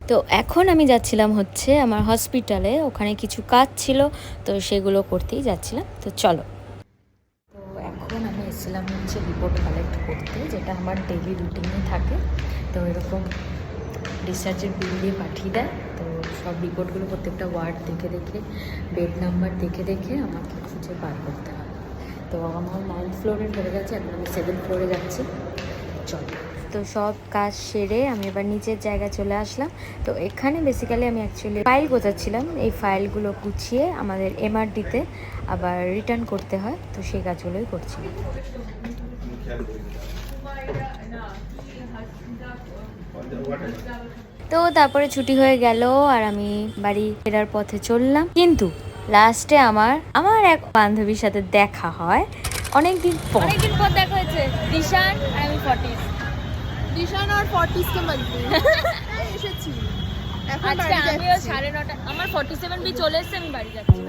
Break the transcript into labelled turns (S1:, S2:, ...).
S1: তো এখন আমি যাচ্ছিলাম হচ্ছে আমার হসপিটালে, ওখানে কিছু কাজ ছিল, তো সেগুলো করতেই যাচ্ছিলাম। তো চলো। তো এখন আমি এসেছিলাম হচ্ছে রিপোর্ট কালেক্ট করতে, যেটা আমার ডেইলি রুটিনে থাকে। তো এরকম ডিসচার্জের বিল দিয়ে পাঠিয়ে দেয়। তো সব রিপোর্টগুলো প্রত্যেকটা ওয়ার্ড দেখে দেখে, বেড নাম্বার দেখে দেখে আমাকে খুঁজে বার করতে হয়। তো আমার 9th ফ্লোরে হয়ে গেছে, এখন আমি 7th ফ্লোরে যাচ্ছি। চলো। তো সব কাজ সেরে আমি এবার নিচের জায়গায় চলে আসলাম। তো এখানে বেসিক্যালি আমি অ্যাকচুয়ালি ফাইল গোছাচ্ছিলাম। এই ফাইলগুলো গুছিয়ে আমাদের এমআরডিতে আবার রিটার্ন করতে হয়, তো সেই কাজগুলোই করছিলাম। তো তারপরে ছুটি হয়ে গেল আর আমি বাড়ি ফেরার পথে চললাম, কিন্তু লাস্টে আমার এক বান্ধবীর সাথে দেখা হয় অনেকদিন পর দেখা হয়েছে। দিশান আর আমি 40s,
S2: দিশান আর 40s কে মধ্যে এসেছি। এখন
S1: আজকে আমিও 9:30, আমার 47 বি চলে এসেছে, আমি বাড়ি যাচ্ছি।